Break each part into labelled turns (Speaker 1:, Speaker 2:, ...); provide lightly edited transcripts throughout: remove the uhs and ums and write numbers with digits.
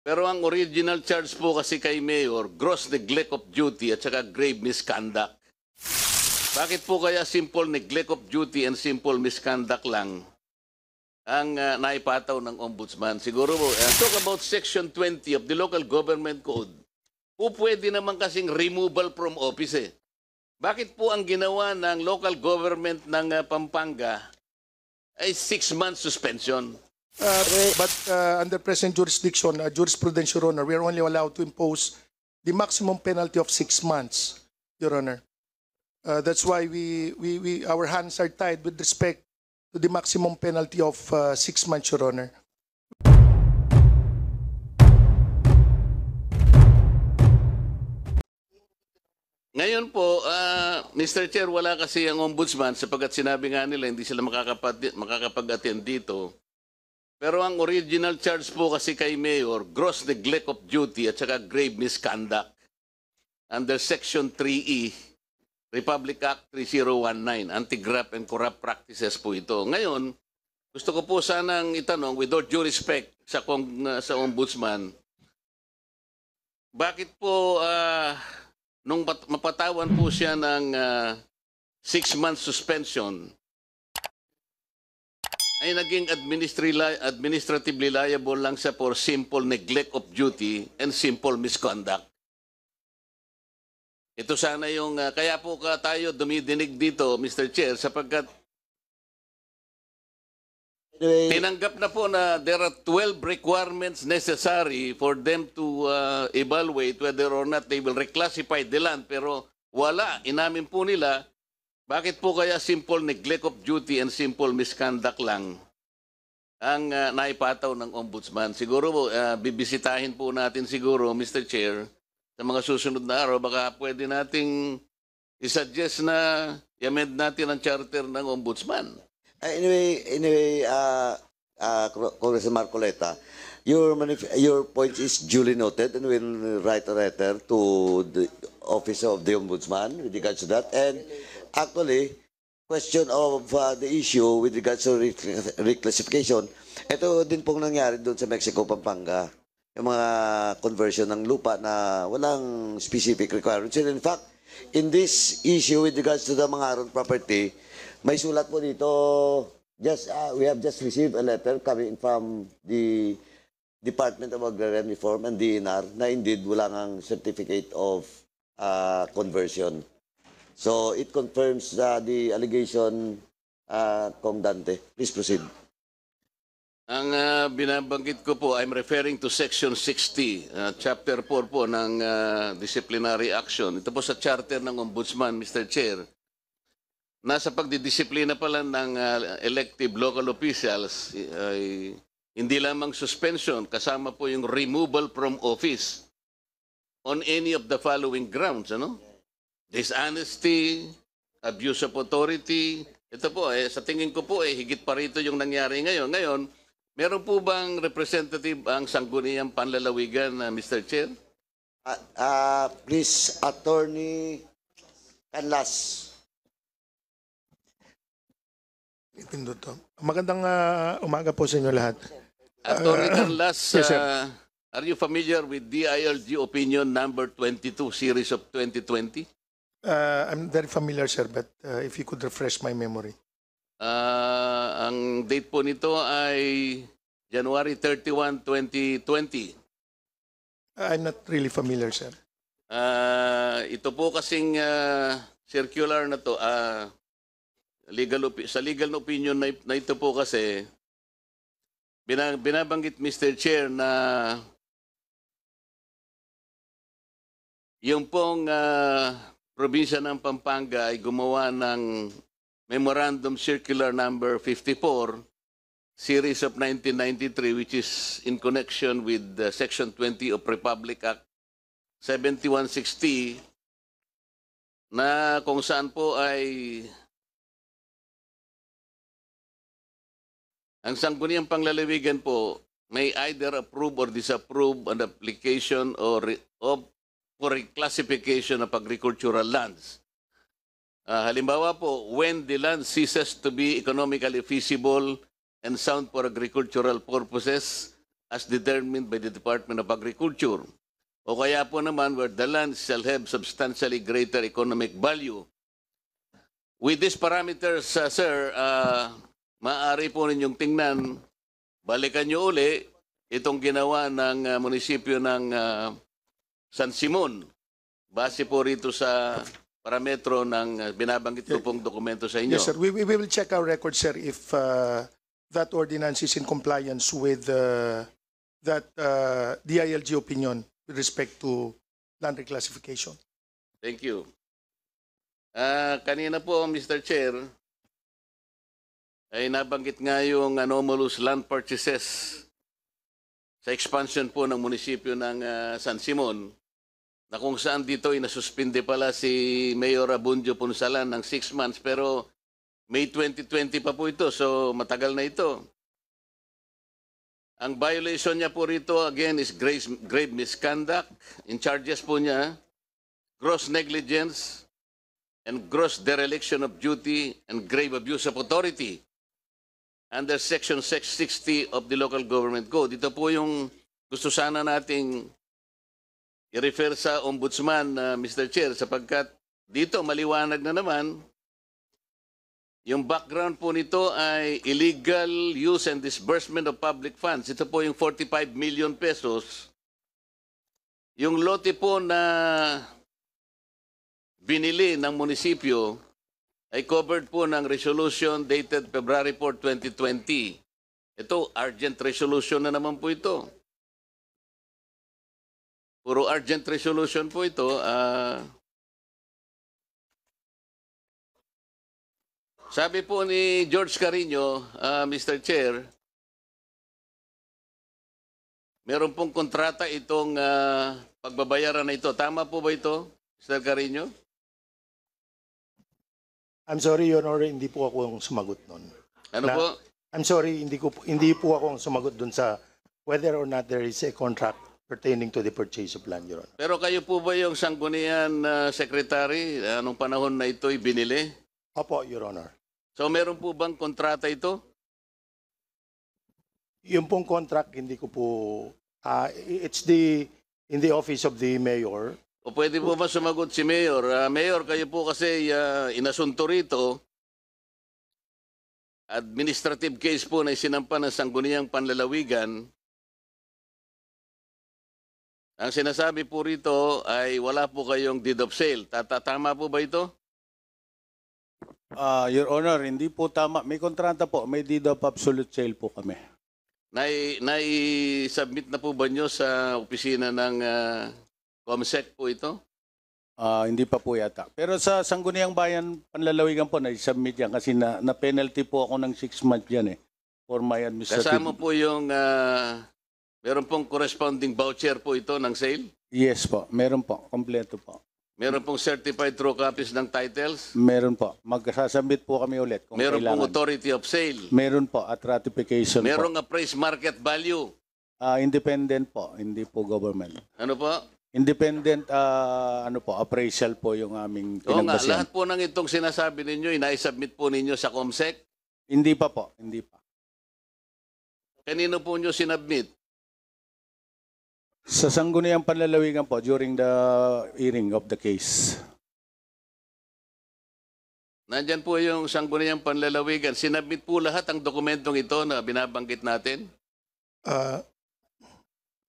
Speaker 1: Pero ang original charge po kasi kay Mayor, gross neglect of duty at saka grave misconduct. Bakit po kaya simple neglect of duty and simple misconduct lang ang naipataw ng Ombudsman? Siguro po, talk about Section 20 of the Local Government Code. Po pwede naman kasing removal from office eh. Bakit po ang ginawa ng local government ng Pampanga ay 6 months suspension?
Speaker 2: But under present jurisdiction, jurisprudence, Your Honor, we are only allowed to impose the maximum penalty of 6 months, Your Honor. That's why our hands are tied with respect to the maximum penalty of 6 months, Your Honor.
Speaker 1: Ngayon po, Mr. Chair, wala kasi ang ombudsman sapagkat sinabi nga nila hindi sila makakapag-attend dito. Pero ang original charge po kasi kay Mayor, gross neglect of duty at saka grave misconduct under Section 3E, Republic Act 3019, Anti-Graft and Corrupt Practices po ito. Ngayon, gusto ko po sanang itanong, with all due respect sa ombudsman, bakit po nung mapatawan po siya ng 6 months suspension, ay naging administratively liable lang siya for simple neglect of duty and simple misconduct. Ito sana yung, kaya po tayo dumidinig dito, Mr. Chair, sapagkat tinanggap na po na there are 12 requirements necessary for them to evaluate whether or not they will reclassify the land. Pero wala, inamin po nila, bakit po kaya simple neglect of duty and simple misconduct lang ang naipataw ng ombudsman? Siguro po, bibisitahin po natin siguro, Mr. Chair, sa mga susunod na araw, baka pwede nating isuggest na i-amend natin ang charter ng ombudsman.
Speaker 3: Anyway, Congressman Marcoleta, your point is duly noted, and we'll write a letter to the Office of the Ombudsman with regards to that. And actually, question of the issue with regards to reclassification, ito din pong nangyari doon sa Mexico, Pampanga. Yung mga conversion ng lupa na walang specific requirements. And in fact, in this issue with regards to the Mangaron property, may sulat po dito, we have just received a letter coming from the Department of Agrarian Reform and DNR na indeed wala ngang certificate of conversion. So it confirms the allegation, Kong Dante. Please proceed.
Speaker 1: Ang binabanggit ko po, I'm referring to Section 60, Chapter 4 po ng Disciplinary Action. Ito po sa charter ng Ombudsman, Mr. Chair. Nasa pagdidisiplina pala ng elective local officials, hindi lamang suspension, kasama po yung removal from office on any of the following grounds, ano? Dishonesty, abuse of authority. Ito po, sa tingin ko po, higit pa rito yung nangyari ngayon. Ngayon, meron po bang representative ang Sangguniang Panlalawigan, Mr. Chair?
Speaker 3: Please, Attorney Canlas.
Speaker 2: Magandang umaga po sa inyo lahat.
Speaker 1: Attorney Canlas,
Speaker 2: yes,
Speaker 1: are you familiar with DILG Opinion number 22, series of 2020?
Speaker 2: I'm very familiar, sir, but if you could refresh my memory.
Speaker 1: Ang date po nito ay January 31, 2020.
Speaker 2: I'm not really familiar, sir.
Speaker 1: Ito po kasing circular na to, sa legal opinion na ito po kasi, binabanggit, Mr. Chair, na yung pong probinsya ng Pampanga ay gumawa ng Memorandum Circular number 54, series of 1993, which is in connection with Section 20 of Republic Act 7160, na kung saan po ay ang Sangguniang Panglalawigan po may either approve or disapprove an application or for reclassification of agricultural lands. Halimbawa po, when the land ceases to be economically feasible and sound for agricultural purposes, as determined by the Department of Agriculture. O kaya po naman where the land shall have substantially greater economic value. With these parameters, sir, maaari po ninyong tingnan, balikan nyo uli itong ginawa ng munisipyo ng San Simon. Base po rito sa parametro ng binabanggit ko pong dokumento sa inyo.
Speaker 2: Yes, sir. We will check our record, sir, if that ordinance is in compliance with that DILG opinion with respect to land reclassification.
Speaker 1: Thank you. Kanina po, Mr. Chair, ay nabanggit nga yung anomalous land purchases sa expansion po ng munisipyo ng San Simon, na kung saan dito ay nasuspinde pala si Mayor Abundio Punsalan ng 6 months, pero May 2020 pa po ito, so matagal na ito. Ang violation niya po rito, again, is grave misconduct. In charges po niya, gross negligence, and gross dereliction of duty, and grave abuse of authority under Section 660 of the Local Government Code. Ito po yung gusto sana nating i-refer sa Ombudsman, Mr. Chair, sapagkat dito maliwanag na naman, yung background po nito ay illegal use and disbursement of public funds. Ito po yung 45 million pesos. Yung lote po na binili ng munisipyo ay covered po ng resolution dated February 4, 2020. Ito, urgent resolution na naman po ito. Puro urgent resolution po ito. Sabi po ni George Carino, Mr. Chair, meron pong kontrata itong pagbabayaran na ito. Tama po ba ito, Mr. Carino?
Speaker 2: I'm sorry, Your Honor, hindi po ako ang sumagot nun.
Speaker 1: Ano po?
Speaker 2: I'm sorry, hindi po ako ang sumagot dun sa whether or not there is a contract pertaining to the purchase of land, Your Honor.
Speaker 1: Pero kayo po ba yung sanggunian secretary anong panahon na ito'y binili?
Speaker 2: Opo, Your Honor.
Speaker 1: So meron po bang kontrata ito?
Speaker 2: Yung pong contract, hindi ko po, it's in the office of the mayor.
Speaker 1: O pwede po ba sumagot si Mayor? Mayor, kayo po kasi inasunto rito. Administrative case po na isinampa ng Sangguniang Panlalawigan. Ang sinasabi po rito ay wala po kayong deed of sale. Tama po ba ito?
Speaker 4: Your Honor, hindi po tama. May kontrata po, may deed of absolute sale po kami.
Speaker 1: Nai-submit na po ba nyo sa opisina ng COMSEC po ito?
Speaker 4: Hindi pa po yata. Pero sa Sangguniang Bayan Panlalawigan po, na-submit yan kasi na-penalty po ako ng 6 months yan for my administrative.
Speaker 1: Kasama po yung, meron pong corresponding voucher po ito ng sale?
Speaker 4: Yes po, meron po. Kompleto po.
Speaker 1: Meron pong certified true copies ng titles?
Speaker 4: Meron po. Magsasubmit po kami ulit kung
Speaker 1: Meron
Speaker 4: kailangan.
Speaker 1: pong authority of sale?
Speaker 4: Meron po at ratification
Speaker 1: Merong
Speaker 4: po.
Speaker 1: appraised market value?
Speaker 4: Independent po, hindi po government.
Speaker 1: Ano po?
Speaker 4: Independent appraisal po yung aming
Speaker 1: Oo nga,
Speaker 4: pinagbasihan.
Speaker 1: lahat po ng itong sinasabi ninyo, inai-submit po ninyo sa COMSEC?
Speaker 4: Hindi pa po, hindi pa.
Speaker 1: Kanino po nyo sinubmit?
Speaker 4: Sa Sangguniang Panlalawigan po during the hearing of the case.
Speaker 1: Nandyan po yung Sangguniang Panlalawigan. Sinubmit po lahat ang dokumentong ito na binabanggit natin?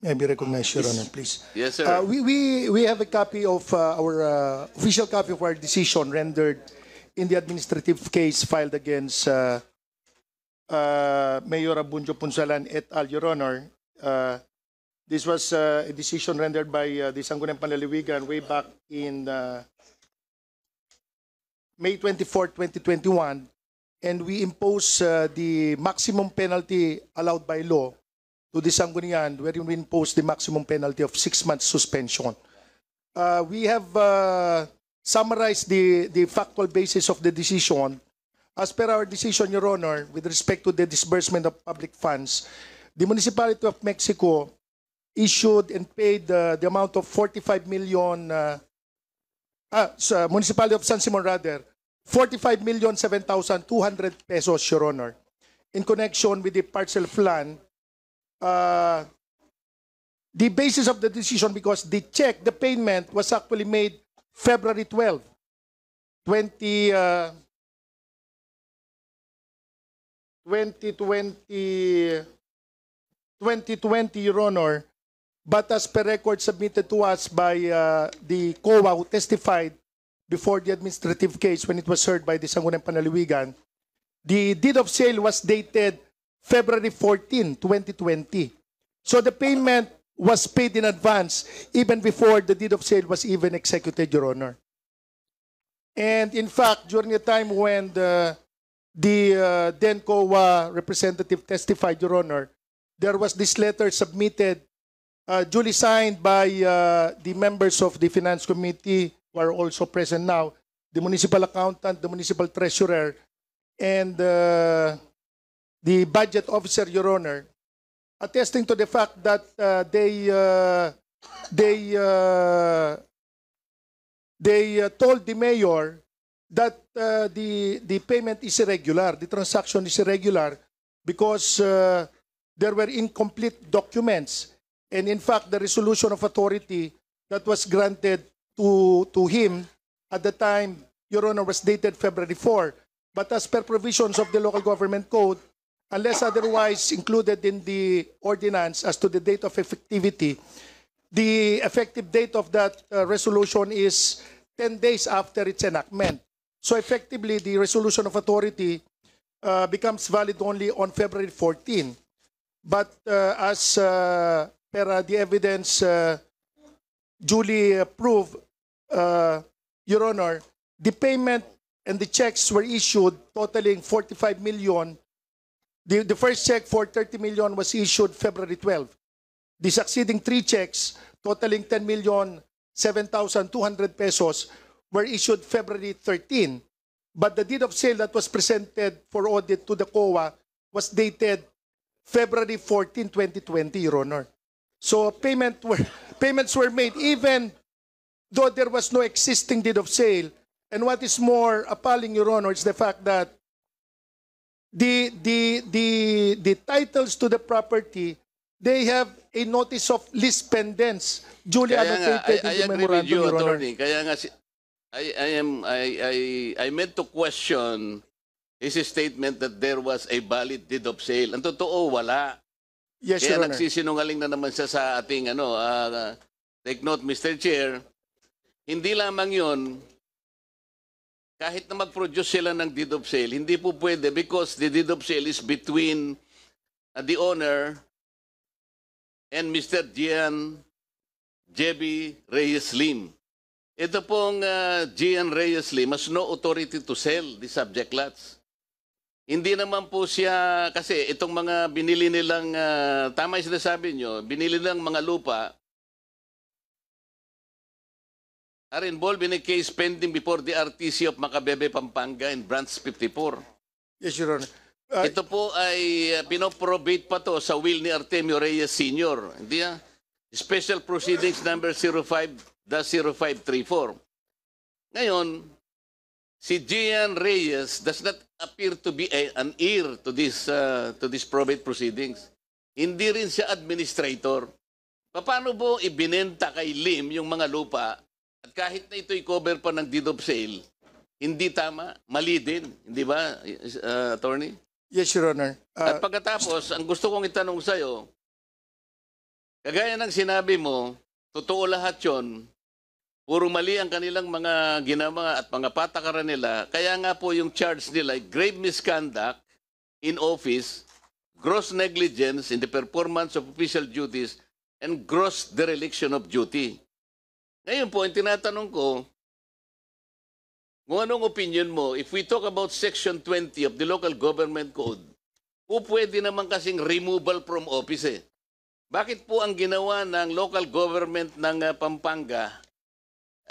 Speaker 2: May I be recognized, Your Honor, please.
Speaker 1: Yes, sir.
Speaker 2: We have a copy of our official copy of our decision rendered in the administrative case filed against Mayor Abundio Punsalan et al., Your Honor. This was a decision rendered by the Sangguniang Panlalawigan way back in May 24, 2021, and we impose the maximum penalty allowed by law to the Sangguniang, wherein we impose the maximum penalty of 6 months suspension. We have summarized the factual basis of the decision. As per our decision, Your Honor, with respect to the disbursement of public funds, the Municipality of Mexico issued and paid the amount of 45 million, Municipality of San Simon rather, 45,007,200 pesos, Your Honor, in connection with the parcel plan the basis of the decision, because the check, the payment was actually made February 12, 2020, Your Honor. But as per record submitted to us by the COA who testified before the administrative case when it was heard by the Sangguniang Panlalawigan, the deed of sale was dated February 14, 2020. So the payment was paid in advance even before the deed of sale was even executed, Your Honor. And in fact, during the time when the then COA representative testified, Your Honor, there was this letter submitted, duly signed by the members of the Finance Committee who are also present now, the municipal accountant, the municipal treasurer, and the budget officer, Your Honor, attesting to the fact that they told the mayor that the payment is irregular, the transaction is irregular because there were incomplete documents. And in fact, the resolution of authority that was granted to him at the time, Your Honor, was dated February 4. But as per provisions of the Local Government Code, unless otherwise included in the ordinance as to the date of effectivity, the effective date of that resolution is 10 days after its enactment. So effectively, the resolution of authority becomes valid only on February 14. But as per the evidence duly proved, Your Honor, the payment and the checks were issued totaling 45 million. The first check for 30 million was issued February 12. The succeeding three checks totaling 10 million 7,200 pesos were issued February 13. But the deed of sale that was presented for audit to the COA was dated February 14, 2020, Your Honor. So payments were made even though there was no existing deed of sale. And what is more appalling, Your Honor, is the fact that the titles to the property, they have a notice of lease pendants duly annotated in the memorandum, Your Honor.
Speaker 1: Attorney. Kaya nga I meant to question his statement that there was a valid deed of sale. Ang totoo, wala.
Speaker 2: Yes,
Speaker 1: Kaya
Speaker 2: Your Honor.
Speaker 1: nagsisinungaling na naman siya sa ating take note, Mr. Chair. Hindi lamang 'yon. Kahit na mag-produce sila ng deed of sale, hindi po pwede because the deed of sale is between the owner and Mr. Gian Jebi Reyes Lim. Ito pong Gian Reyes Lim has no authority to sell the subject lots. Hindi naman po siya, kasi itong mga binili nilang, tama yung sinasabi nyo, binili nilang mga lupa, are involved in a case pending before the RTC of Macabebe, Pampanga in Branch 54.
Speaker 2: Yes, Your Honor.
Speaker 1: Ito po ay pinoprobate pa to sa will ni Artemio Reyes Sr. Hindi Special Proceedings number 05-0534. Ngayon, si Gian Reyes does not appear to be an heir to this probate proceedings. Hindi rin siya administrator. Paano po ibinenta kay Lim yung mga lupa at kahit na ito'y cover pa ng deed of sale, hindi tama, mali din, hindi ba, Attorney?
Speaker 2: Yes, Your Honor.
Speaker 1: At pagkatapos, ang gusto kong itanong sa'yo, kagaya ng sinabi mo, totoo lahat yon, puro mali ang kanilang mga ginawa at mga patakaran nila, kaya nga po yung charge nila, grave misconduct in office, gross negligence in the performance of official duties, and gross dereliction of duty. Ngayon po, ang tinatanong ko, kung anong opinion mo, if we talk about Section 20 of the Local Government Code, po pwede naman kasing removal from office eh. Bakit po ang ginawa ng local government ng Pampanga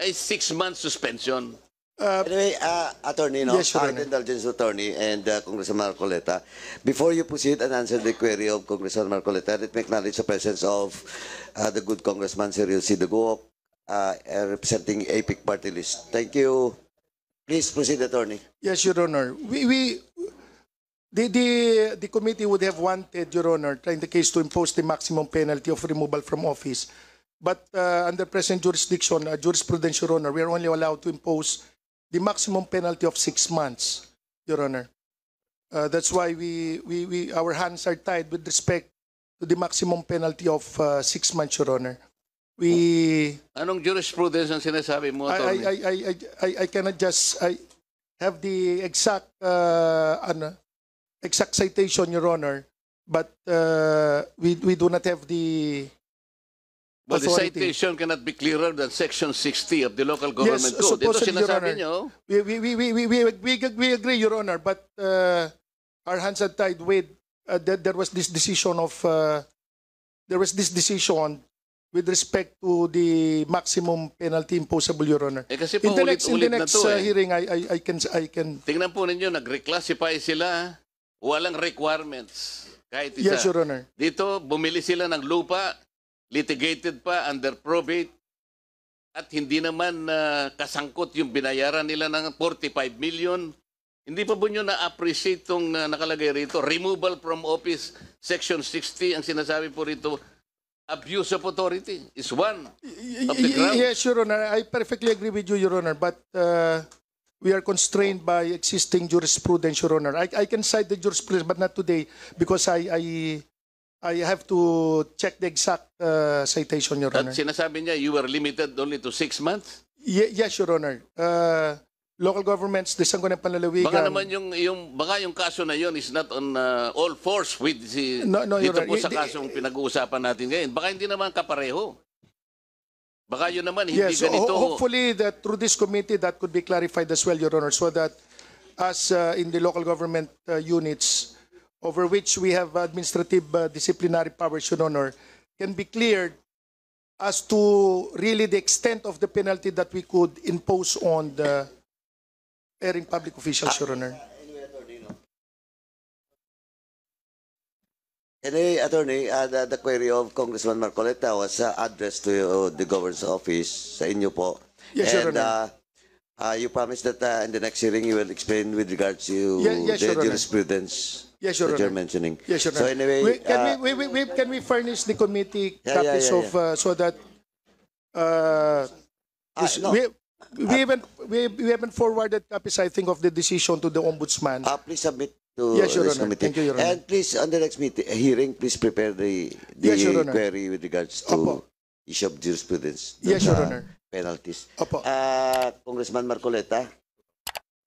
Speaker 1: ay 6 months suspension?
Speaker 3: Anyway, Attorney, no?
Speaker 2: Yes, Your Honor.
Speaker 3: Indulgence Attorney and Congressman Marcoleta, before you proceed and answer the query of Congressman Marcoleta, let me acknowledge the presence of the good Congressman Cyril Sidago, representing APIC Party List. Thank you. Please proceed, Attorney.
Speaker 2: Yes, Your Honor. The committee would have wanted, Your Honor, in the case to impose the maximum penalty of removal from office. But under present jurisdiction, jurisprudence, Your Honor, we are only allowed to impose the maximum penalty of 6 months, Your Honor. That's why our hands are tied with respect to the maximum penalty of 6 months, Your Honor.
Speaker 1: Anong jurisprudence ang sinasabi mo, Atty.?
Speaker 2: I cannot just have the exact exact citation, Your Honor, but we do not have the
Speaker 1: Well, the
Speaker 2: authority.
Speaker 1: citation cannot be clearer than Section 60 of the Local Government
Speaker 2: Yes,
Speaker 1: Code. Ito
Speaker 2: supposedly, Your
Speaker 1: sinasabi
Speaker 2: Honor.
Speaker 1: nyo.
Speaker 2: We agree, Your Honor, but our hands are tied with that there was this decision with respect to the maximum penalty imposable, Your Honor.
Speaker 1: Eh kasi
Speaker 2: In
Speaker 1: po
Speaker 2: the next
Speaker 1: ulit-ulit na to eh.
Speaker 2: hearing, I can.
Speaker 1: Tingnan po ninyo, nag-reclassify sila. Walang requirements. Kahit isa.
Speaker 2: Yes, Your Honor.
Speaker 1: Dito, bumili sila ng lupa, litigated pa, under probate, at hindi naman kasangkot yung binayaran nila ng 45 million. Hindi pa po nyo na-appreciate itong nakalagay rito. Removal from office, Section 60, ang sinasabi po rito, abuse of authority is one of the grounds.
Speaker 2: Yes, Your Honor. I perfectly agree with you, Your Honor. But we are constrained by existing jurisprudence, Your Honor. I can cite the jurisprudence, but not today because I have to check the exact citation, Your
Speaker 1: At
Speaker 2: Honor.
Speaker 1: sinasabi niya, you were limited only to 6 months?
Speaker 2: Yes, Your Honor. Local governments, the Sangguniang Panlalawigan.
Speaker 1: Baka naman yung kaso na yun is not on all force with
Speaker 2: No, Your
Speaker 1: dito
Speaker 2: Honor.
Speaker 1: po sa kasong pinag-uusapan natin ngayon. Baka hindi naman kapareho. Baka yun naman hindi
Speaker 2: Yes,
Speaker 1: ganito.
Speaker 2: hopefully that through this committee that could be clarified as well, Your Honor, so that as in the local government units over which we have administrative disciplinary powers, Your Honor, can be cleared as to really the extent of the penalty that we could impose on the erring public officials, Your Honor.
Speaker 3: Anyway, Attorney, the query of Congressman Marcoleta was addressed to the governor's office sa inyo po.
Speaker 2: Yes, Your
Speaker 3: And you promised that in the next hearing you will explain with regards to
Speaker 2: Yes, Your
Speaker 3: the
Speaker 2: Honor.
Speaker 3: jurisprudence
Speaker 2: Yes, Your
Speaker 3: that you're
Speaker 2: Honor.
Speaker 3: mentioning.
Speaker 2: Yes, Your
Speaker 3: So
Speaker 2: Honor.
Speaker 3: anyway,
Speaker 2: Can we furnish the committee
Speaker 3: Yeah,
Speaker 2: copies
Speaker 3: yeah,
Speaker 2: of so that
Speaker 3: no.
Speaker 2: we haven't forwarded copies, I think, of the decision to the ombudsman.
Speaker 3: Please submit to
Speaker 2: Yes, Your
Speaker 3: this
Speaker 2: Honor.
Speaker 3: committee.
Speaker 2: Thank you, Your Honor.
Speaker 3: And please, on the next hearing, please prepare the
Speaker 2: Yes, Your Honor.
Speaker 3: query with regards to
Speaker 2: Opo.
Speaker 3: issue of jurisprudence.
Speaker 2: Yes,
Speaker 3: dun
Speaker 2: Your
Speaker 3: sa
Speaker 2: Honor.
Speaker 3: Penalties.
Speaker 2: Opo.
Speaker 3: Congressman Marcoleta,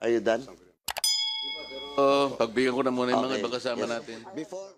Speaker 3: are you done?
Speaker 1: Pagbigyan ko na muna yung mga
Speaker 3: Okay.
Speaker 1: ibang kasama
Speaker 3: Yes.
Speaker 1: natin.
Speaker 3: Before